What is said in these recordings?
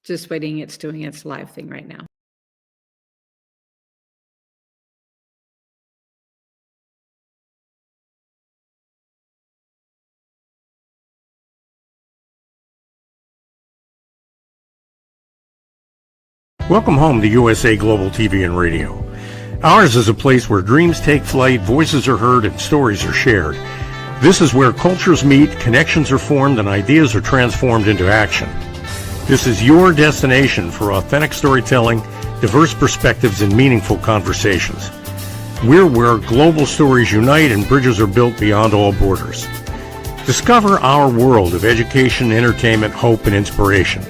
Just waiting. It's doing its live thing right now. Welcome home to USA Global TV and Radio. Ours is a place where dreams take flight, voices are heard, and stories are shared. This is where cultures meet, connections are formed, and ideas are transformed into action. This is your destination for authentic storytelling, diverse perspectives, and meaningful conversations. We're where global stories unite and bridges are built beyond all borders. Discover our world of education, entertainment, hope, and inspiration.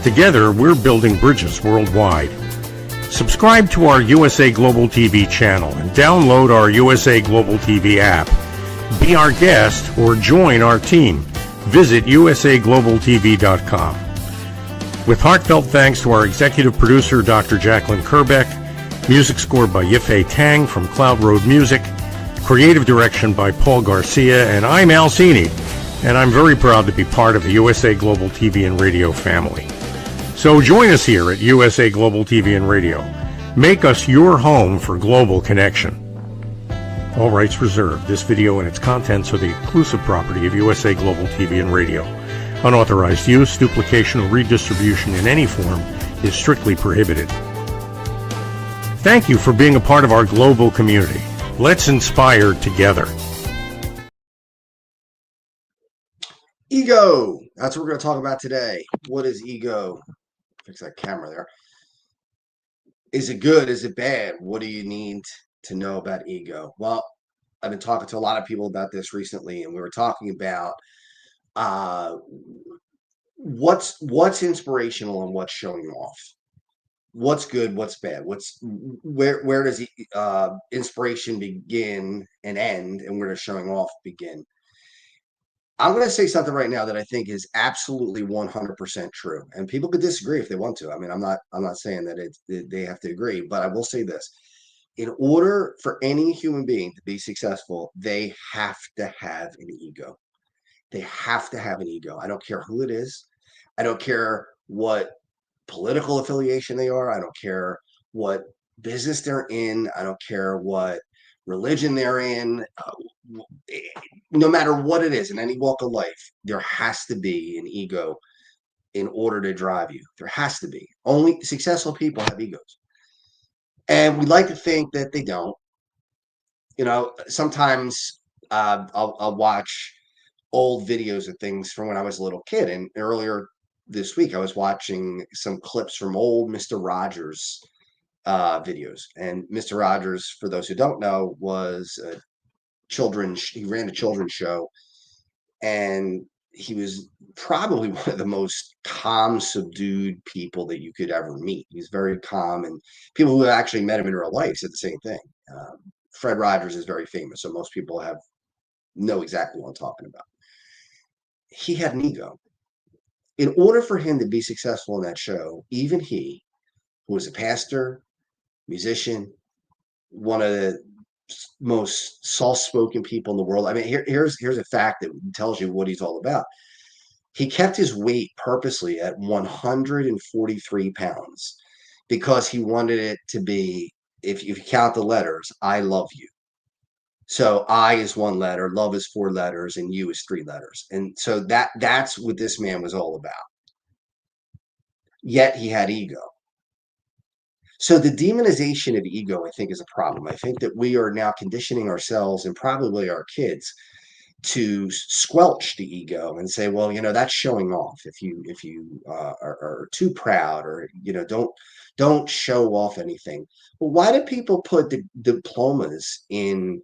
Together, we're building bridges worldwide. Subscribe to our USA Global TV channel and download our USA Global TV app. Be our guest or join our team. Visit usaglobaltv.com. With heartfelt thanks to our executive producer, Dr. Jacqueline Kerbeck, music scored by Yifei Tang from Cloud Road Music, creative direction by Paul Garcia, and I'm Al Cini, and I'm very proud to be part of the USA Global TV and Radio family. So join us here at USA Global TV and Radio. Make us your home for global connection. All rights reserved. This video and its contents are the exclusive property of USA Global TV and Radio. Unauthorized use, duplication, or redistribution in any form is strictly prohibited. Thank you for being a part of our global community. Let's inspire together. Ego. That's what we're going to talk about today. What is ego? Fix that camera there. Is it good? Is it bad? What do you need to know about ego? Well, I've been talking to a lot of people about this recently, and we were talking about what's inspirational and what's showing off. What's good? What's bad? Where does inspiration begin and end, and where does showing off begin? I'm going to say something right now that I think is absolutely 100% true, and people could disagree if they want to. I mean, I'm not saying that they have to agree, but I will say this: in order for any human being to be successful, they have to have an ego. They have to have an ego. I don't care who it is. I don't care what political affiliation they are. I don't care what business they're in. I don't care what religion they're in. No matter what it is in any walk of life, there has to be an ego in order to drive you. There has to be. Only successful people have egos. And we like to think that they don't. You know, sometimes I'll watch old videos of things from when I was a little kid. And earlier this week, I was watching some clips from old Mr. Rogers videos. And Mr. Rogers, for those who don't know, was he ran a children's show, and he was probably one of the most calm, subdued people that you could ever meet. He's very calm, and people who have actually met him in real life said the same thing. Fred Rogers is very famous, so most people know exactly what I'm talking about. He had an ego. In order for him to be successful in that show, even he, who was a pastor, musician, one of the most soft-spoken people in the world. I mean, here's a fact that tells you what he's all about. He kept his weight purposely at 143 pounds because he wanted it to be, if you count the letters, I love you. So I is one letter, love is 4 letters, and you is 3 letters. And so that's what this man was all about. Yet he had ego. So the demonization of ego, I think, is a problem. I think that we are now conditioning ourselves and probably our kids to squelch the ego and say, well, that's showing off. If you are too proud, or don't show off anything. Well, why do people put the diplomas in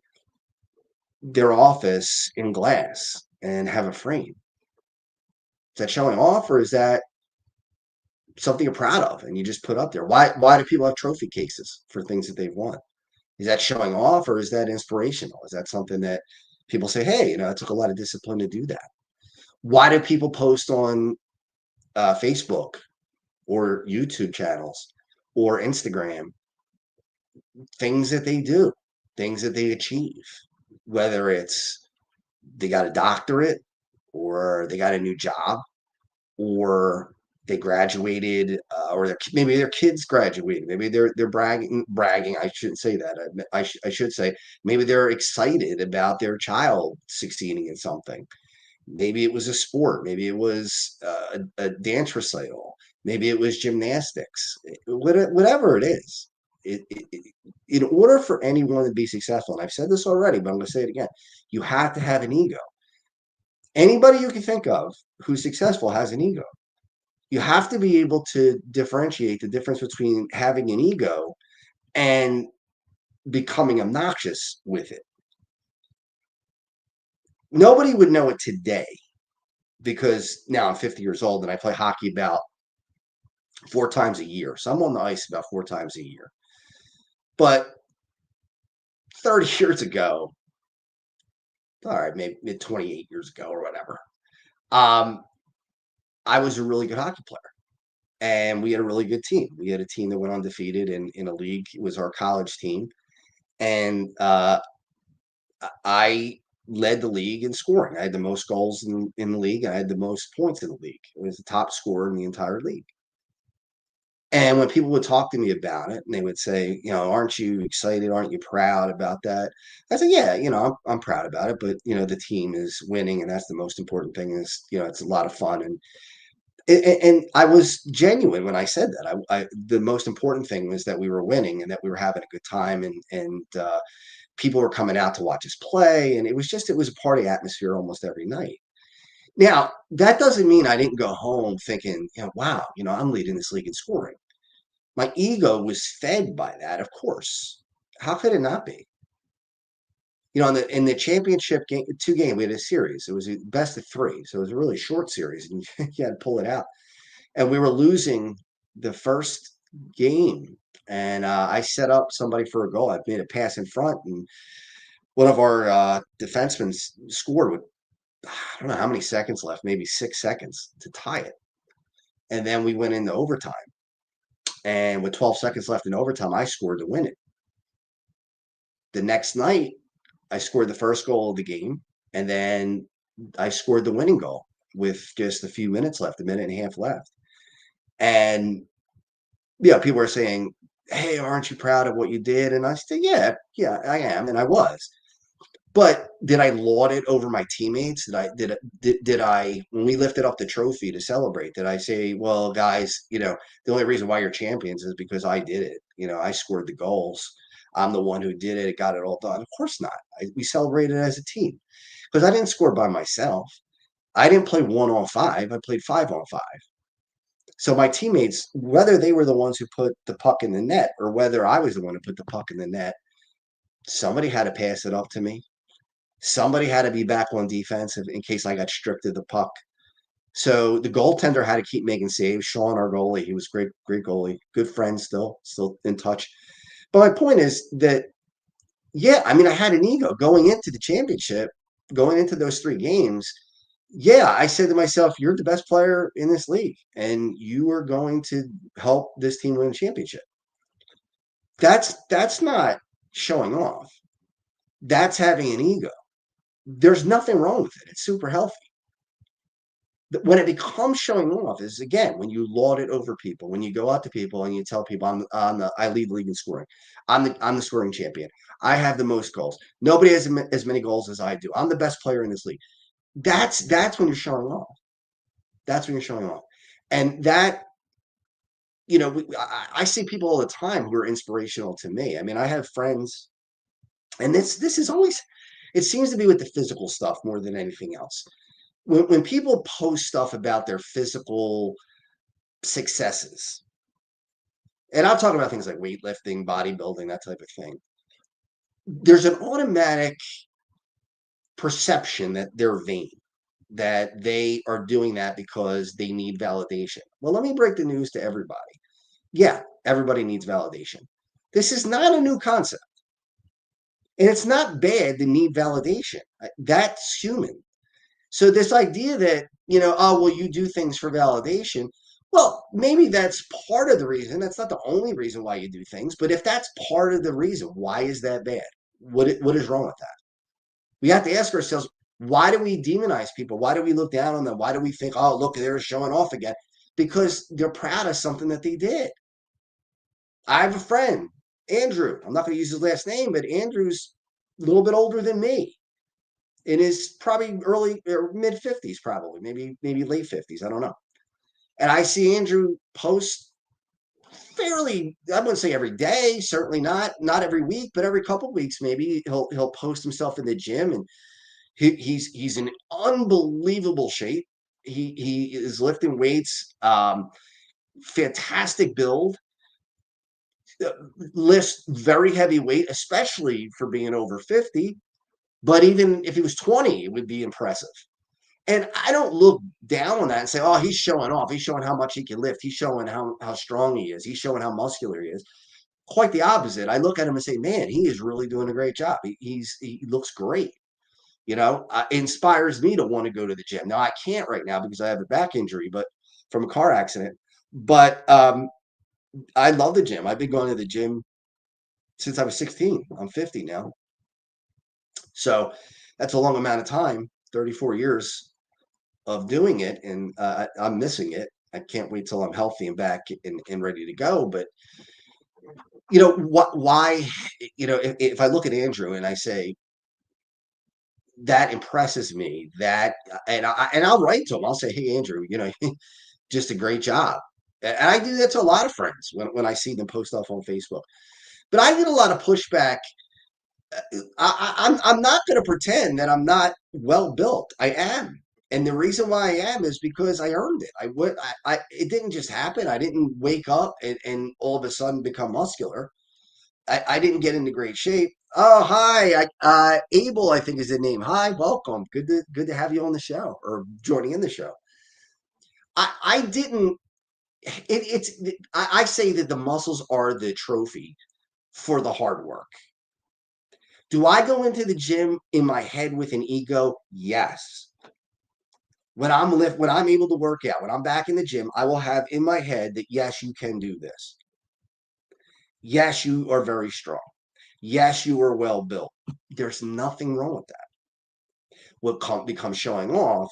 their office in glass and have a frame? Is that showing off, or is that something you're proud of and you just put up there? Why do people have trophy cases for things that they've won? Is that showing off, or is that inspirational? Is that something that people say, hey, it took a lot of discipline to do that? Why do people post on Facebook or YouTube channels or Instagram things that they do, things that they achieve, whether it's they got a doctorate, or they got a new job, or they graduated, or maybe their kids graduated. Maybe they're bragging. I shouldn't say that. I should say maybe they're excited about their child succeeding in something. Maybe it was a sport. Maybe it was a dance recital. Maybe it was gymnastics. Whatever it is, in order for anyone to be successful, and I've said this already, but I'm going to say it again, you have to have an ego. Anybody you can think of who's successful has an ego. You have to be able to differentiate the difference between having an ego and becoming obnoxious with it. Nobody would know it today because now I'm 50 years old and I play hockey about 4 times a year. So I'm on the ice about 4 times a year. But 30 years ago, all right, maybe 28 years ago or whatever, I was a really good hockey player. And we had a really good team. We had a team that went undefeated in a league. It was our college team. And I led the league in scoring. I had the most goals in the league. I had the most points in the league. I was the top scorer in the entire league. And when people would talk to me about it, and they would say, aren't you excited? Aren't you proud about that? I said, yeah, I'm proud about it, but the team is winning, and that's the most important thing. Is it's a lot of fun, and I was genuine when I said that. The most important thing was that we were winning and that we were having a good time, and people were coming out to watch us play, and it was a party atmosphere almost every night. Now, that doesn't mean I didn't go home thinking, wow, I'm leading this league in scoring. My ego was fed by that, of course. How could it not be? In the championship game, 2 game, we had a series. It was a best of 3, so it was a really short series, and you had to pull it out. And we were losing the first game, and I set up somebody for a goal. I made a pass in front, and one of our defensemen scored with, I don't know how many seconds left, maybe 6 seconds to tie it. And then we went into overtime. And with 12 seconds left in overtime, I scored to win it. The next night, I scored the first goal of the game. And then I scored the winning goal with just a few minutes left, a minute and a half left. And, people were saying, hey, aren't you proud of what you did? And I said, yeah, I am. And I was. But did I laud it over my teammates? Did I when we lifted up the trophy to celebrate, did I say, well, guys, the only reason why you're champions is because I did it. I scored the goals. I'm the one who did it. It got it all done. Of course not. We celebrated as a team because I didn't score by myself. I didn't play 1-on-5. I played 5-on-5. So my teammates, whether they were the ones who put the puck in the net or whether I was the one who put the puck in the net, somebody had to pass it up to me. Somebody had to be back on defense in case I got stripped of the puck. So the goaltender had to keep making saves. Sean, our goalie, he was great goalie, good friend, still in touch. But my point is that, I had an ego going into the championship, going into those 3 games. I said to myself, you're the best player in this league, and you are going to help this team win a championship. That's not showing off. That's having an ego. There's nothing wrong with it. It's super healthy. When it becomes showing off is, again, when you laud it over people, when you go out to people and you tell people, I lead the league in scoring. I'm the scoring champion. I have the most goals. Nobody has as many goals as I do. I'm the best player in this league. That's when you're showing off. That's when you're showing off. And that, I see people all the time who are inspirational to me. I have friends, and this is always, it seems to be with the physical stuff more than anything else. When people post stuff about their physical successes, and I'm talking about things like weightlifting, bodybuilding, that type of thing, there's an automatic perception that they're vain, that they are doing that because they need validation. Well, let me break the news to everybody. Yeah, everybody needs validation. This is not a new concept. And it's not bad to need validation. That's human. So this idea that, you do things for validation. Well, maybe that's part of the reason. That's not the only reason why you do things. But if that's part of the reason, why is that bad? What is wrong with that? We have to ask ourselves, why do we demonize people? Why do we look down on them? Why do we think, oh, look, they're showing off again? because they're proud of something that they did. I have a friend, Andrew. I'm not going to use his last name, but Andrew's a little bit older than me. In his probably early or mid 50s, probably, maybe late 50s. I don't know. And I see Andrew post fairly, I wouldn't say every day, certainly not every week, but every couple of weeks, maybe he'll post himself in the gym, and he's in unbelievable shape. He is lifting weights, fantastic build, lifts very heavy weight, especially for being over 50. But even if he was 20, it would be impressive. And I don't look down on that and say, oh, he's showing off. He's showing how much he can lift. He's showing how strong he is. He's showing how muscular he is. Quite the opposite. I look at him and say, man, he is really doing a great job. He looks great. Inspires me to want to go to the gym. Now, I can't right now because I have a back injury, but from a car accident. But I love the gym. I've been going to the gym since I was 16. I'm 50 now. So that's a long amount of time, 34 years of doing it, and I'm missing it. I can't wait till I'm healthy and back and ready to go. But why? If I look at Andrew and I say that impresses me, and I'll write to him. I'll say, hey, Andrew, just a great job. And I do that to a lot of friends when I see them post stuff on Facebook. But I get a lot of pushback. I'm not going to pretend that I'm not well built. I am. And the reason why I am is because I earned it. It didn't just happen. I didn't wake up and all of a sudden become muscular. I didn't get into great shape. Oh, hi. Abel, I think is the name. Hi, welcome. Good to have you on the show, or joining in the show. I didn't, I say that the muscles are the trophy for the hard work. Do I go into the gym in my head with an ego? Yes. When I'm able to work out, when I'm back in the gym, I will have in my head that, yes, you can do this. Yes, you are very strong. Yes, you are well built. There's nothing wrong with that. What becomes showing off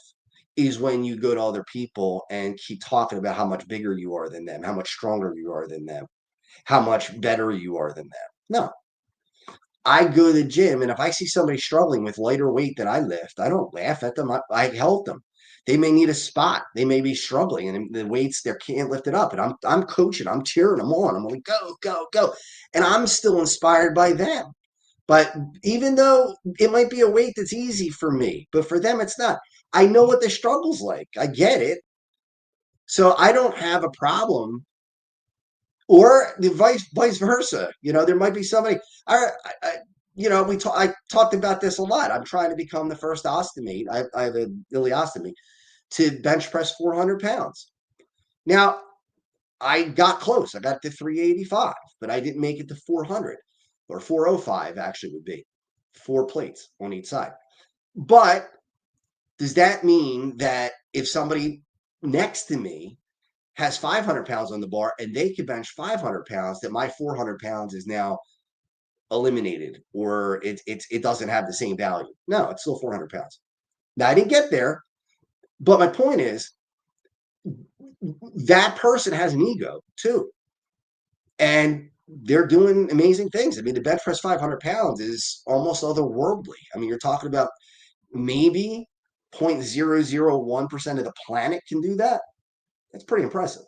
is when you go to other people and keep talking about how much bigger you are than them, how much stronger you are than them, how much better you are than them. No. I go to the gym, and if I see somebody struggling with lighter weight than I lift, I don't laugh at them. I help them. They may need a spot. They may be struggling, and the weights they can't lift it up. And I'm coaching. I'm cheering them on. I'm like, go, go, go. And I'm still inspired by them. But even though it might be a weight that's easy for me, but for them it's not. I know what the struggle's like. I get it. So I don't have a problem, or the vice versa. There might be somebody. I talked about this a lot. I'm trying to become the first ostomate. I have an ileostomy to bench press 400 pounds. Now, I got close. I got to 385, but I didn't make it to 400, or 405 actually would be 4 plates on each side. But does that mean that if somebody next to me has 500 pounds on the bar and they could bench 500 pounds, that my 400 pounds is now eliminated, or it doesn't have the same value? No, it's still 400 pounds. Now, I didn't get there, but my point is that person has an ego too, and they're doing amazing things. I mean, the bench press 500 pounds is almost otherworldly. I mean, you're talking about maybe 0.001% of the planet can do that. That's pretty impressive.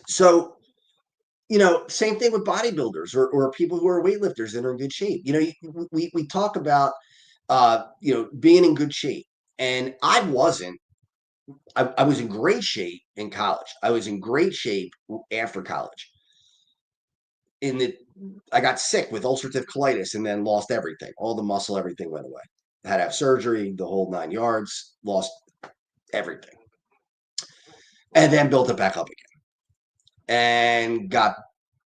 So, same thing with bodybuilders or people who are weightlifters that are in good shape. We talk about, being in good shape, and I wasn't. I was in great shape in college. I was in great shape after college. I got sick with ulcerative colitis and then lost everything. All the muscle, everything went away. I had to have surgery, the whole 9 yards, lost everything. And then built it back up again. And got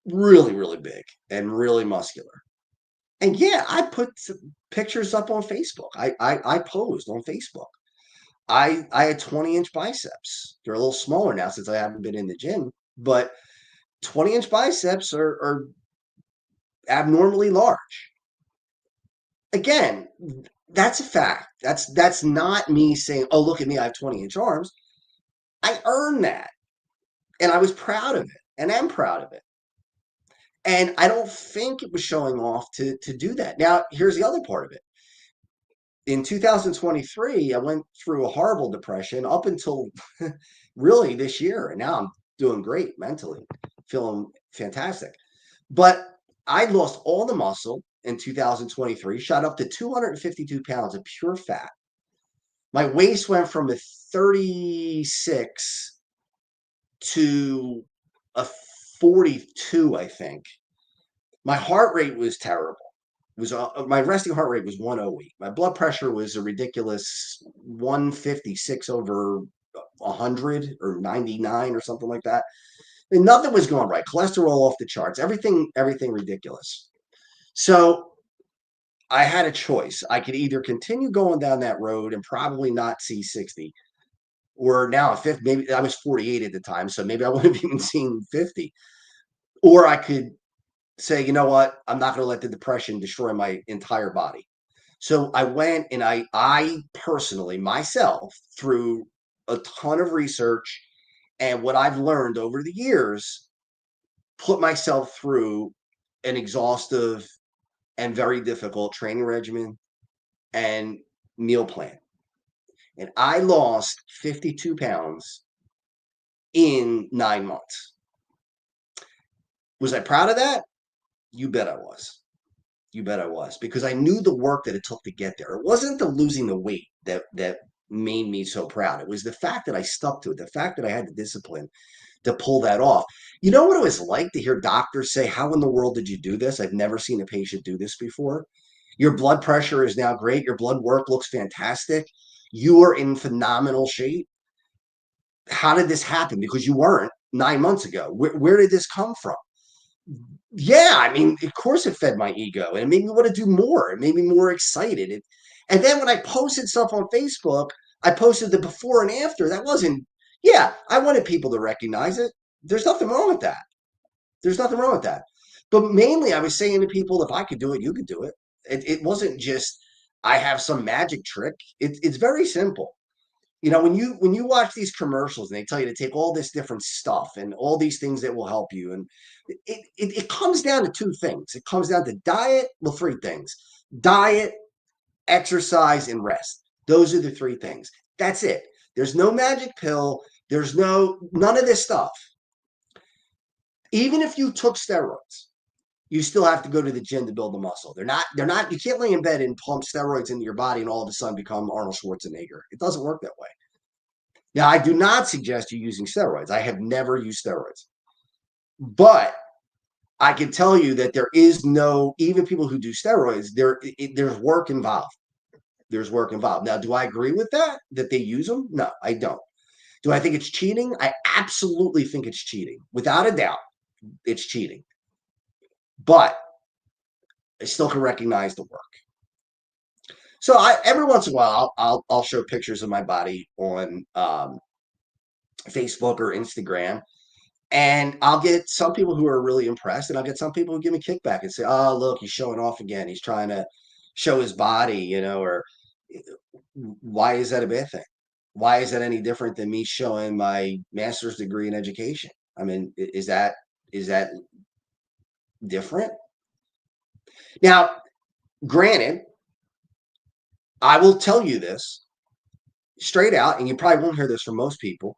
really, really big and really muscular. And yeah, I put some pictures up on Facebook. I posed on Facebook. I had 20-inch biceps. They're a little smaller now since I haven't been in the gym, but 20-inch biceps are abnormally large. Again, that's a fact. That's not me saying, oh, look at me, I have 20-inch arms. I earned that. And I was proud of it and am proud of it. And I don't think it was showing off to do that. Now, here's the other part of it. In 2023, I went through a horrible depression up until really this year. And now I'm doing great mentally, feeling fantastic. But I lost all the muscle in 2023, shot up to 252 pounds of pure fat. My waist went from a 36 to a 42, I think. My heart rate was terrible. It was my resting heart rate was 108. My blood pressure was a ridiculous 156 over 100 or 99 or something like that. And nothing was going right. Cholesterol off the charts. Everything ridiculous. So I had a choice. I could either continue going down that road and probably not see 60, or now at 50, maybe I was 48 at the time, so maybe I wouldn't have even seen 50. Or I could say, you know what, I'm not going to let the depression destroy my entire body. So I went and I personally, myself, through a ton of research and what I've learned over the years, put myself through an exhaustive and very difficult training regimen and meal plan. And I lost 52 pounds in 9 months. Was I proud of that? You bet I was. You bet I was, because I knew the work that it took to get there. It wasn't the losing the weight that made me so proud. It was the fact that I stuck to it, the fact that I had the discipline to pull that off. You know what it was like to hear doctors say, how in the world did you do this? I've never seen a patient do this before. Your blood pressure is now great. Your blood work looks fantastic. You are in phenomenal shape. How did this happen? Because you weren't 9 months ago. Where did this come from? Yeah, I mean, of course it fed my ego and it made me want to do more. It made me more excited. And then when I posted stuff on Facebook, I posted the before and after. That wasn't, yeah, I wanted people to recognize it. There's nothing wrong with that. There's nothing wrong with that. But mainly I was saying to people, if I could do it, you could do it. It wasn't just, I have some magic trick. It's very simple. You know, when you watch these commercials and they tell you to take all this different stuff and all these things that will help you, and it comes down to two things. It comes down to diet, well, three things: diet, exercise, and rest. Those are the three things. That's it. There's no magic pill. There's none of this stuff. Even if you took steroids, you still have to go to the gym to build the muscle. You can't lay in bed and pump steroids into your body and all of a sudden become Arnold Schwarzenegger. It doesn't work that way. Now, I do not suggest you using steroids. I have never used steroids. But I can tell you that there is no, even people who do steroids, there's work involved. There's work involved. Now, do I agree with that they use them? No, I don't. Do I think it's cheating? I absolutely think it's cheating. Without a doubt, it's cheating. But I still can recognize the work. So every once in a while, I'll show pictures of my body on Facebook or Instagram, and I'll get some people who are really impressed, and I'll get some people who give me kickback and say, "Oh, look, he's showing off again. He's trying to show his body, you know." Or why is that a bad thing? Why is that any different than me showing my master's degree in education? I mean, is that different? Now, granted, I will tell you this straight out, and you probably won't hear this from most people,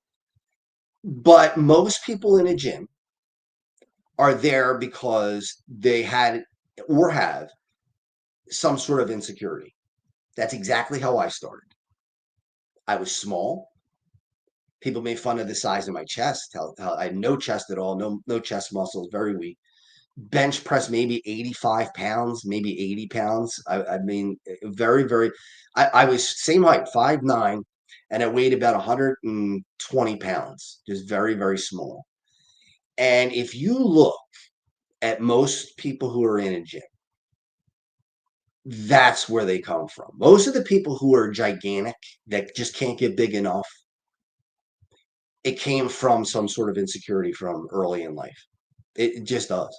but most people in a gym are there because they had or have some sort of insecurity. That's exactly how I started. I was small. People made fun of the size of my chest, how I had no chest at all, no chest muscles, very weak. Bench press maybe 85 pounds, maybe 80 pounds. I mean, very, very, I was same height, 5'9", and I weighed about 120 pounds, just very, very small. And if you look at most people who are in a gym, that's where they come from. Most of the people who are gigantic that just can't get big enough, it came from some sort of insecurity from early in life. It just does.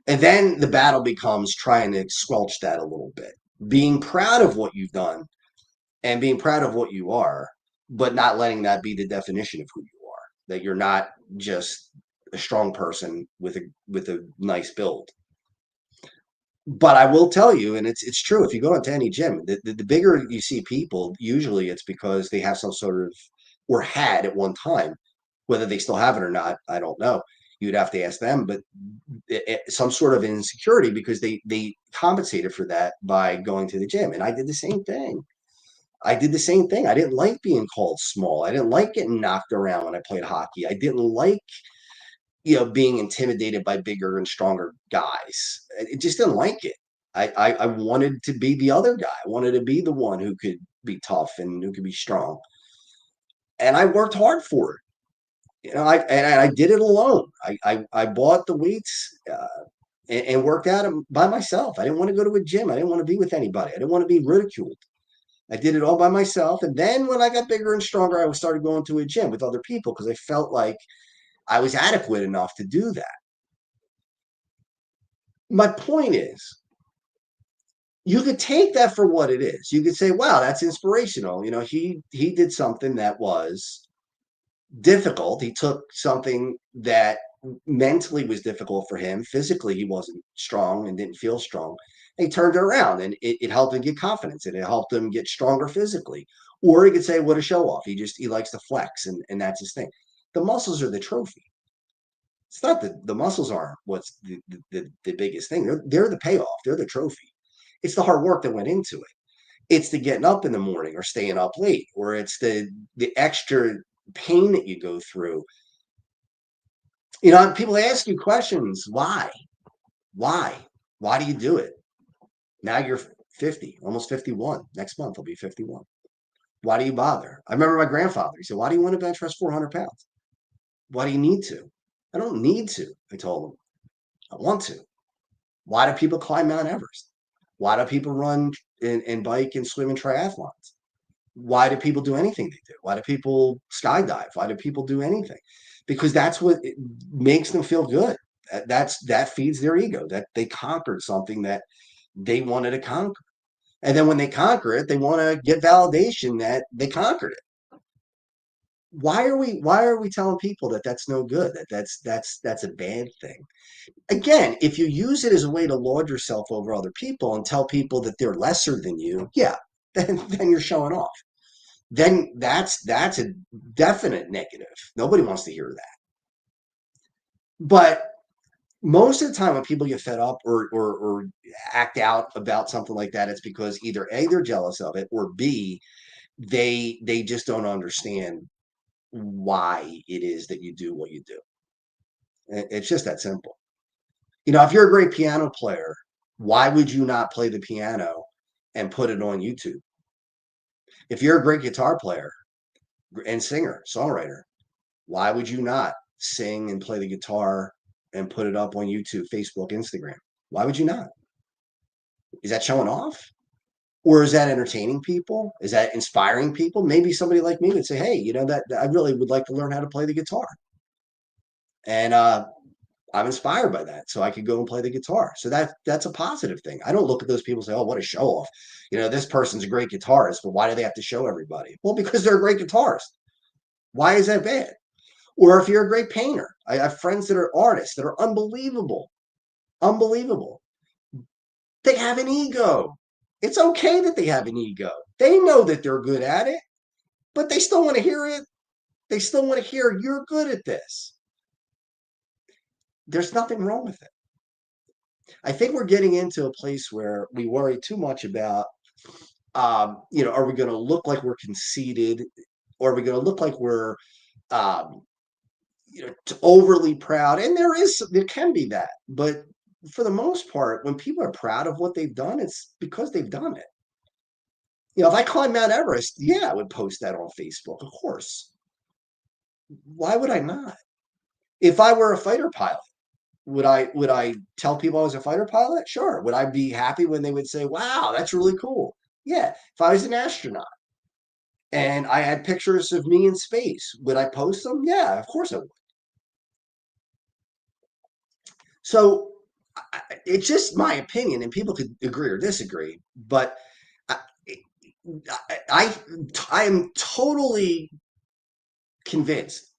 And then the battle becomes trying to squelch that a little bit, being proud of what you've done and being proud of what you are, but not letting that be the definition of who you are, that you're not just a strong person with a nice build. But I will tell you, and it's true, if you go into any gym, the bigger you see people, usually it's because they have some sort of, or had at one time, whether they still have it or not, I don't know. You'd have to ask them, but some sort of insecurity because they compensated for that by going to the gym. And I did the same thing. I did the same thing. I didn't like being called small. I didn't like getting knocked around when I played hockey. I didn't like, being intimidated by bigger and stronger guys. I just didn't like it. I wanted to be the other guy. I wanted to be the one who could be tough and who could be strong. And I worked hard for it. I did it alone. I bought the weights and worked out them by myself. I didn't want to go to a gym. I didn't want to be with anybody. I didn't want to be ridiculed. I did it all by myself. And then when I got bigger and stronger, I started going to a gym with other people because I felt like I was adequate enough to do that. My point is, you could take that for what it is. You could say, wow, that's inspirational. He did something that was difficult. He took something that mentally was difficult for him. Physically, he wasn't strong and didn't feel strong. And he turned it around, and it helped him get confidence, and it helped him get stronger physically. Or he could say, what a show off. He likes to flex, and that's his thing. The muscles are the trophy. It's not the muscles aren't what's the biggest thing. They're the payoff. They're the trophy. It's the hard work that went into it. It's the getting up in the morning or staying up late, or it's the extra pain that you go through. People ask you questions. Why? Why? Why do you do it? Now you're 50, almost 51. Next month I'll be 51. Why do you bother? I remember my grandfather. He said, why do you want to bench press 400 pounds? Why do you need to? I don't need to, I told him. I want to. Why do people climb Mount Everest? Why do people run and bike and swim in triathlons? Why do people do anything they do? Why do people skydive? Why do people do anything? Because that's what makes them feel good. That feeds their ego, that they conquered something that they wanted to conquer. And then when they conquer it, they want to get validation that they conquered it. Why are we telling people that that's no good, that's a bad thing? Again, if you use it as a way to laud yourself over other people and tell people that they're lesser than you, yeah, then you're showing off. Then that's a definite negative. Nobody wants to hear that. But most of the time when people get fed up or act out about something like that, it's because either A, they're jealous of it, or B, they just don't understand why it is that you do what you do. It's just that simple. If you're a great piano player, why would you not play the piano and put it on YouTube? If you're a great guitar player and singer, songwriter, why would you not sing and play the guitar and put it up on YouTube, Facebook, Instagram? Why would you not? Is that showing off? Or is that entertaining people? Is that inspiring people? Maybe somebody like me would say, hey, that I really would like to learn how to play the guitar. And I'm inspired by that, so I could go and play the guitar. So that's a positive thing. I don't look at those people and say, oh, what a show off. This person's a great guitarist, but why do they have to show everybody? Well, because they're a great guitarist. Why is that bad? Or if you're a great painter, I have friends that are artists that are unbelievable. Unbelievable. They have an ego. It's okay that they have an ego. They know that they're good at it, but they still want to hear it. They still want to hear you're good at this. There's nothing wrong with it. I think we're getting into a place where we worry too much about, are we going to look like we're conceited, or are we going to look like we're, overly proud? And there can be that, but for the most part, when people are proud of what they've done, it's because they've done it. If I climbed Mount Everest, yeah, I would post that on Facebook, of course. Why would I not? If I were a fighter pilot, would I tell people I was a fighter pilot? Sure. Would I be happy when they would say, wow, that's really cool? Yeah. If I was an astronaut and I had pictures of me in space, would I post them? Yeah, of course I would. So it's just my opinion, and people could agree or disagree, but I am totally convinced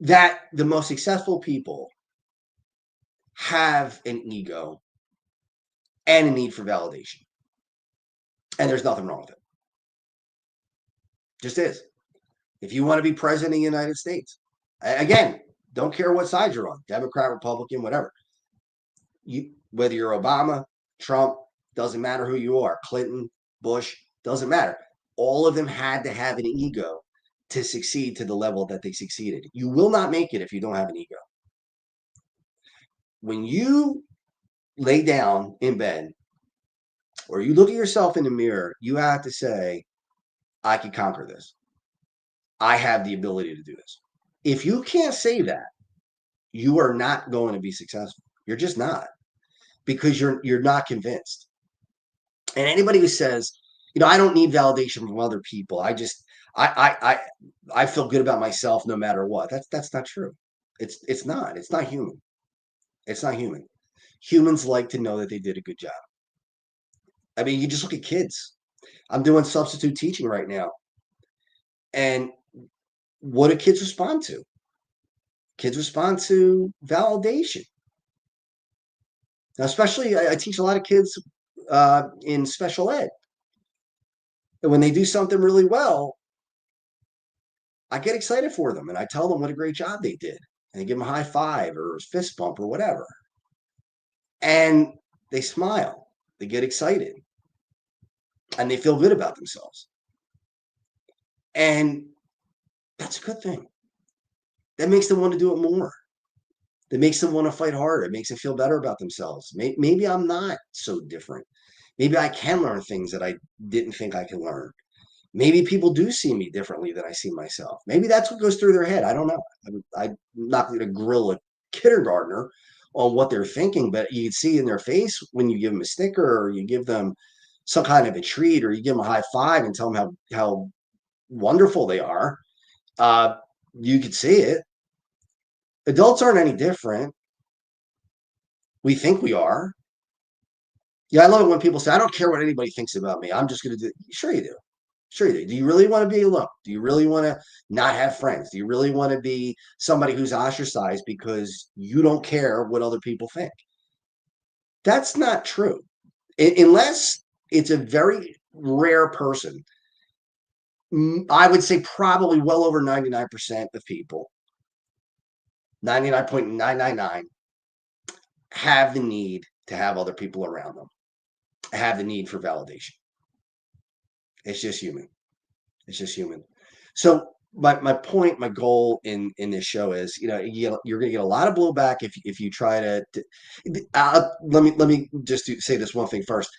that the most successful people have an ego and a need for validation. And there's nothing wrong with it. Just is. If you want to be president of the United States, again, don't care what side you're on, Democrat, Republican, whatever. Whether you're Obama, Trump, doesn't matter who you are, Clinton, Bush, doesn't matter. All of them had to have an ego to succeed to the level that they succeeded. You will not make it if you don't have an ego. When you lay down in bed or you look at yourself in the mirror, you have to say, I can conquer this. I have the ability to do this. If you can't say that, you are not going to be successful. You're just not, because you're not convinced. And anybody who says, I don't need validation from other people. I feel good about myself no matter what. That's not true. It's not. It's not human. It's not human. Humans like to know that they did a good job. I mean, you just look at kids. I'm doing substitute teaching right now. And what do kids respond to? Kids respond to validation. Now, especially, I teach a lot of kids in special ed. And when they do something really well, I get excited for them and I tell them what a great job they did. And I give them a high five or a fist bump or whatever. And they smile, they get excited, and they feel good about themselves. And that's a good thing. That makes them want to do it more. That makes them want to fight harder. It makes them feel better about themselves. Maybe I'm not so different. Maybe I can learn things that I didn't think I could learn. Maybe people do see me differently than I see myself. Maybe that's what goes through their head. I don't know. I'm not going to grill a kindergartner on what they're thinking, but you can see in their face when you give them a sticker or you give them some kind of a treat or you give them a high five and tell them how wonderful they are. You could see it. Adults aren't any different. We think we are. Yeah, I love it when people say, I don't care what anybody thinks about me. I'm just going to do it. Sure you do. Sure you do. Do you really want to be alone? Do you really want to not have friends? Do you really want to be somebody who's ostracized because you don't care what other people think? That's not true. Unless it's a very rare person. I would say probably well over 99% of people, 99.999, have the need to have other people around them, have the need for validation. It's just human. It's just human. So my point, my goal in this show is, you're going to get a lot of blowback if you try to. Let me just say this one thing first.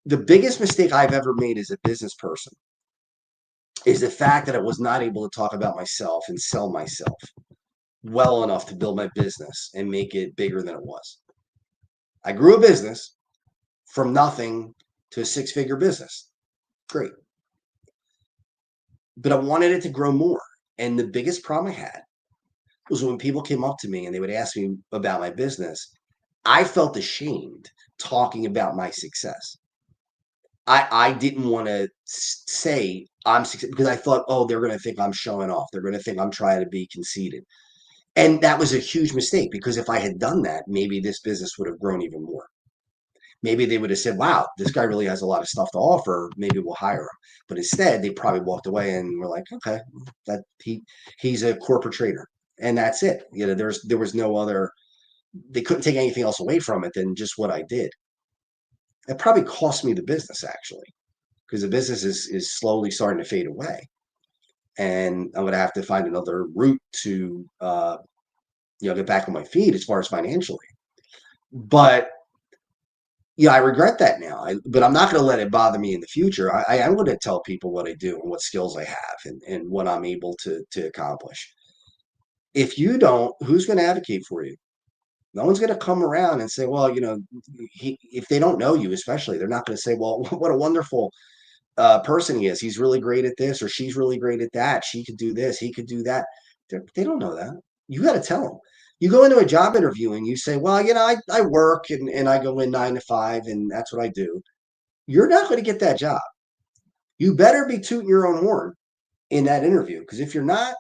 The biggest mistake I've ever made as a business person is the fact that I was not able to talk about myself and sell myself well enough to build my business and make it bigger than it was. I grew a business from nothing to a six-figure business. Great. But I wanted it to grow more. And the biggest problem I had was when people came up to me and they would ask me about my business, I felt ashamed talking about my success. I didn't want to say I'm success because I thought, oh, they're going to think I'm showing off. They're going to think I'm trying to be conceited. And that was a huge mistake because if I had done that, maybe this business would have grown even more. Maybe they would have said, wow, this guy really has a lot of stuff to offer. Maybe we'll hire him. But instead, they probably walked away and were like, okay, that he's a corporate trader. And that's it. There was no other, they couldn't take anything else away from it than just what I did. It probably cost me the business, actually, because the business is slowly starting to fade away. And I'm going to have to find another route to, get back on my feet as far as financially. But I regret that now. But I'm not going to let it bother me in the future. I am going to tell people what I do and what skills I have and what I'm able to accomplish. If you don't, who's going to advocate for you? No one's going to come around and say, well, if they don't know you, especially, they're not going to say, well, what a wonderful person he is. He's really great at this, or she's really great at that. She could do this. He could do that. They don't know that. You got to tell them. You go into a job interview and you say, well, I work and I go in 9 to 5 and that's what I do. You're not going to get that job. You better be tooting your own horn in that interview, because if you're not,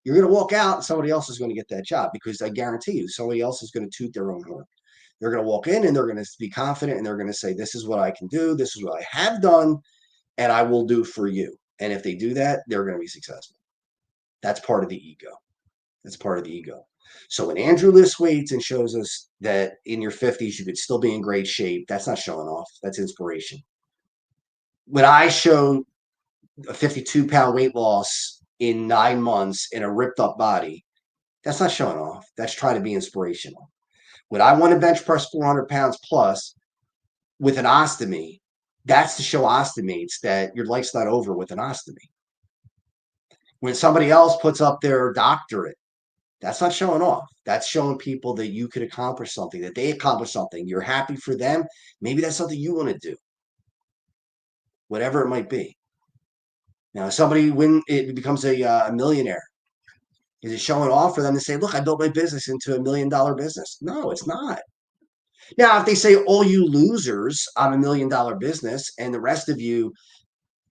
you're going to walk out and somebody else is going to get that job, because I guarantee you somebody else is going to toot their own horn. They're going to walk in and they're going to be confident and they're going to say, this is what I can do. This is what I have done and I will do for you. And if they do that, they're going to be successful. That's part of the ego. That's part of the ego. So when Andrew lifts weights and shows us that in your 50s, you could still be in great shape, that's not showing off. That's inspiration. When I show a 52-pound weight loss in 9 months in a ripped up body, that's not showing off. That's trying to be inspirational. When I want to bench press 400 pounds plus with an ostomy, that's to show ostomates that your life's not over with an ostomy. When somebody else puts up their doctorate, that's not showing off. That's showing people that you could accomplish something, that they accomplished something. You're happy for them. Maybe that's something you want to do, whatever it might be. Now, somebody, when it becomes a millionaire, is it showing off for them to say, look, I built my business into $1 million business? No, it's not. Now, if they say, all you losers, I'm $1 million business and the rest of you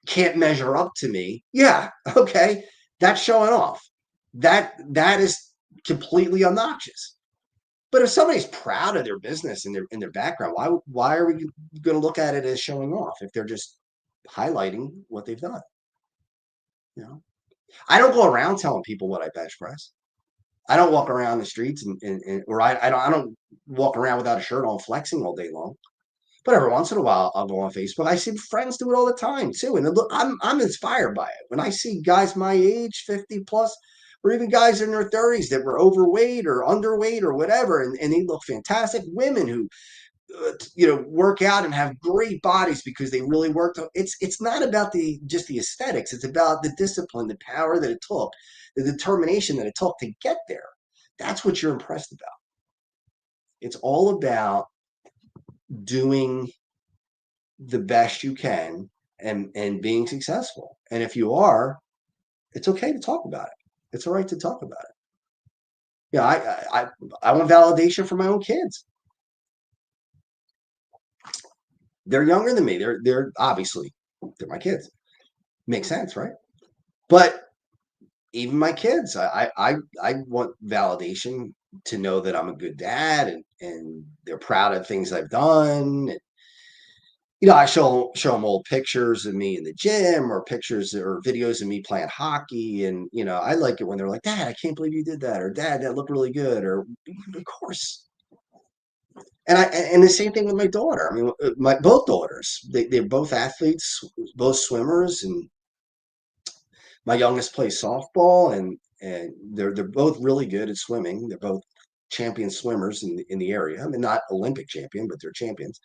can't measure up to me. Yeah, okay. That's showing off. That is completely obnoxious. But if somebody's proud of their business and their background, why are we going to look at it as showing off if they're just highlighting what they've done? You know, I don't go around telling people what I bench press. I don't walk around the streets or I don't walk around without a shirt on flexing all day long. But every once in a while, I'll go on Facebook. I see friends do it all the time too, and look, I'm inspired by it. When I see guys my age, 50 plus, or even guys in their 30s that were overweight or underweight or whatever, and they look fantastic. Women who work out and have great bodies because they really worked. It's not about just the aesthetics. It's about the discipline, the power that it took, the determination that it took to get there. That's what you're impressed about. It's all about doing the best you can and being successful. And if you are, it's okay to talk about it. It's all right to talk about it. Yeah, I want validation from my own kids. They're younger than me. They're obviously they're my kids. Makes sense, right? But even my kids, I want validation to know that I'm a good dad and they're proud of things I've done. And, I show them old pictures of me in the gym or pictures or videos of me playing hockey. And, I like it when they're like, Dad, I can't believe you did that. Or Dad, that looked really good. Or of course. And the same thing with my daughter. I mean, both daughters, they're both athletes, both swimmers, and my youngest plays softball, and they're both really good at swimming. They're both champion swimmers in the area. I mean, not Olympic champion, but they're champions.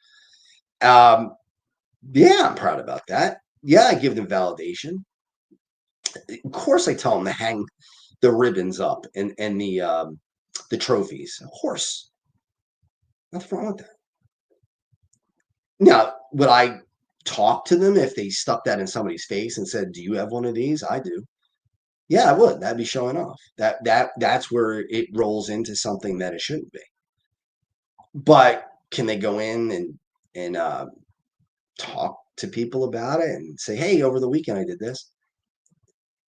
Yeah, I'm proud about that. Yeah, I give them validation. Of course, I tell them to hang the ribbons up and the trophies. Of course, nothing wrong with that. Now, would I talk to them if they stuck that in somebody's face and said, "Do you have one of these?" I do. Yeah, I would. That'd be showing off. That's where it rolls into something that it shouldn't be. But can they go in and talk to people about it and say, "Hey, over the weekend I did this."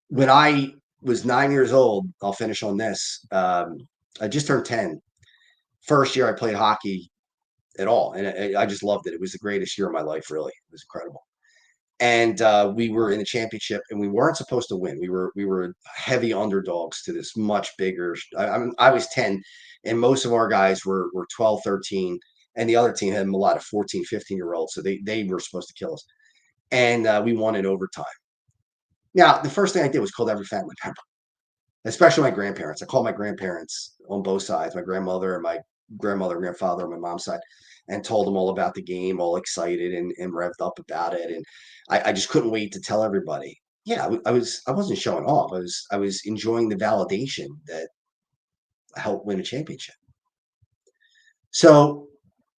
When I was 9 years old, I'll finish on this. I just turned 10. First year I played hockey at all, and I just loved it. It was the greatest year of my life. Really, it was incredible. And we were in the championship, and we weren't supposed to win. We were heavy underdogs to this much bigger. I was 10, and most of our guys were 12, 13, and the other team had a lot of 14, 15-year-olds, so they were supposed to kill us. And we won in overtime. Now, the first thing I did was called every family member, especially my grandparents. I called my grandparents on both sides, my grandmother and my grandfather on my mom's side, and told them all about the game, all excited and revved up about it. And I just couldn't wait to tell everybody. Yeah, I wasn't showing off. I was enjoying the validation that I helped win a championship. So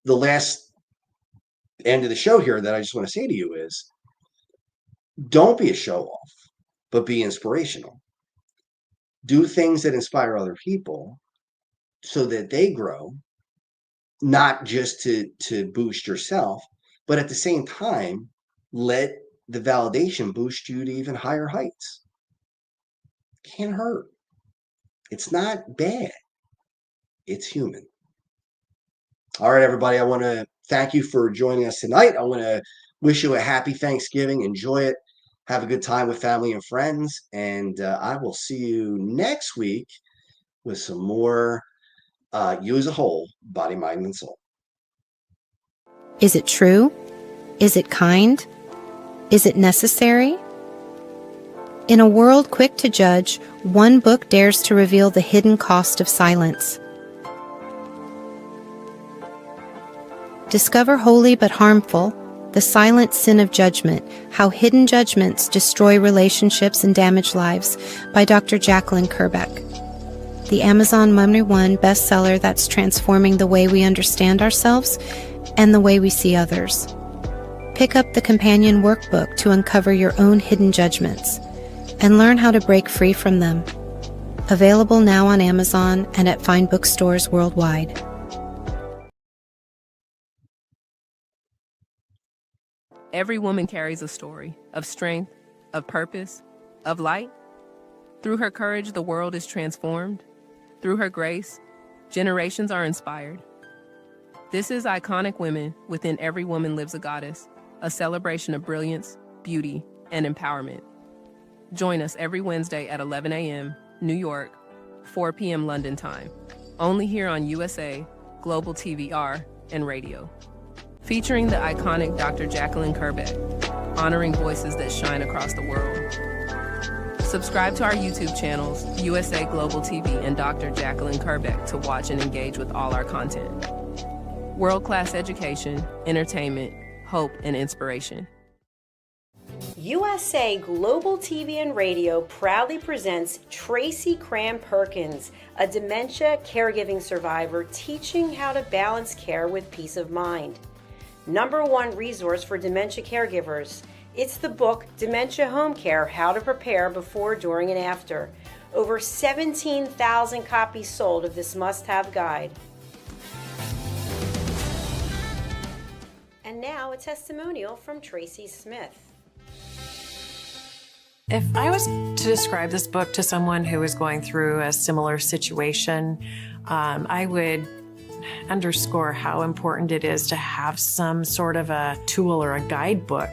the last end of the show here that I just want to say to you is, don't be a show off, but be inspirational. Do things that inspire other people so that they grow, not just to boost yourself, but at the same time, let the validation boost you to even higher heights. Can't hurt. It's not bad. It's human. All right, everybody. I want to thank you for joining us tonight. I want to wish you a happy Thanksgiving. Enjoy it. Have a good time with family and friends. And I will see you next week with some more You as a Whole, Body, Mind, and Soul. Is it true? Is it kind? Is it necessary? In a world quick to judge, one book dares to reveal the hidden cost of silence. Discover Holy but Harmful, The Silent Sin of Judgment, How Hidden Judgments Destroy Relationships and Damage Lives by Dr. Jacqueline Kerbeck. The Amazon #1 bestseller that's transforming the way we understand ourselves and the way we see others. Pick up the companion workbook to uncover your own hidden judgments and learn how to break free from them. Available now on Amazon and at fine bookstores worldwide. Every woman carries a story of strength, of purpose, of light. Through her courage, the world is transformed. Through her grace, generations are inspired. This is Iconic Women. Within Every Woman Lives a Goddess, a celebration of brilliance, beauty, and empowerment. Join us every Wednesday at 11 a.m. New York, 4 p.m. London time, only here on USA, Global TVR, and radio. Featuring the iconic Dr. Jacqueline Kerbeck, honoring voices that shine across the world. Subscribe to our YouTube channels, USA Global TV and Dr. Jacqueline Kerbeck, to watch and engage with all our content. World-class education, entertainment, hope, and inspiration. USA Global TV and Radio proudly presents Tracy Cram Perkins, a dementia caregiving survivor teaching how to balance care with peace of mind. #1 resource for dementia caregivers. It's the book Dementia Home Care: How to Prepare Before, During, and After. Over 17,000 copies sold of this must-have guide. And now a testimonial from Tracy Smith. If I was to describe this book to someone who is going through a similar situation, I would underscore how important it is to have some sort of a tool or a guidebook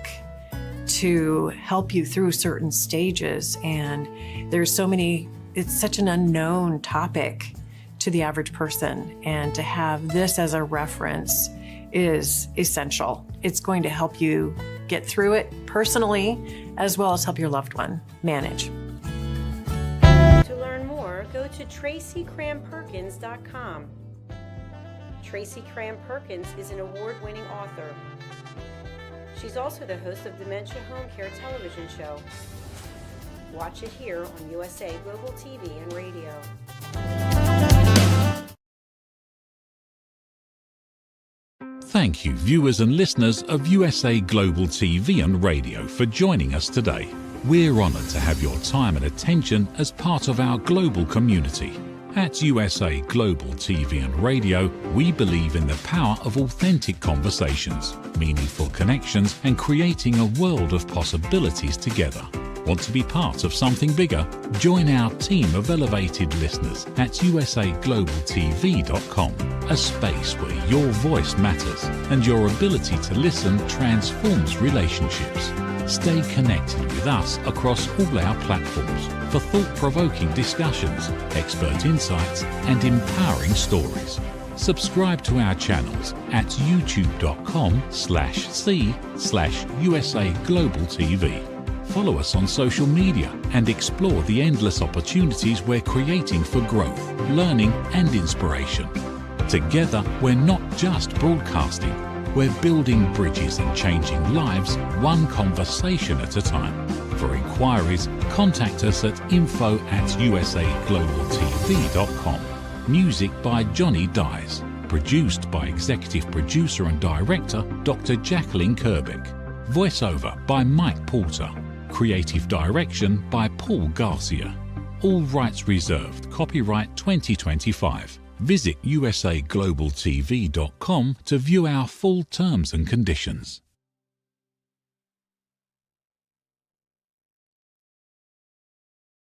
to help you through certain stages. And there's so many, it's such an unknown topic to the average person. And to have this as a reference is essential. It's going to help you get through it personally, as well as help your loved one manage. To learn more, go to TracyCramPerkins.com. Tracy Cram Perkins is an award-winning author. She's also the host of Dementia Home Care television show. Watch it here on USA Global TV and Radio. Thank you, viewers and listeners of USA Global TV and Radio, for joining us today. We're honoured to have your time and attention as part of our global community. At USA Global TV and Radio, we believe in the power of authentic conversations, meaningful connections, and creating a world of possibilities together. Want to be part of something bigger? Join our team of elevated listeners at usaglobaltv.com, a space where your voice matters and your ability to listen transforms relationships. Stay connected with us across all our platforms for thought-provoking discussions, expert insights, and empowering stories. Subscribe to our channels at youtube.com/c/USAGlobalTV. Follow us on social media and explore the endless opportunities we're creating for growth, learning, and inspiration. Together, we're not just broadcasting, we're building bridges and changing lives one conversation at a time. For inquiries, contact us at info@usaglobaltv.com. Music by Johnny Dyes. Produced by Executive Producer and Director Dr. Jacqueline Kerbeck. Voiceover by Mike Porter. Creative Direction by Paul Garcia. All rights reserved. Copyright 2025. Visit usaglobaltv.com to view our full terms and conditions.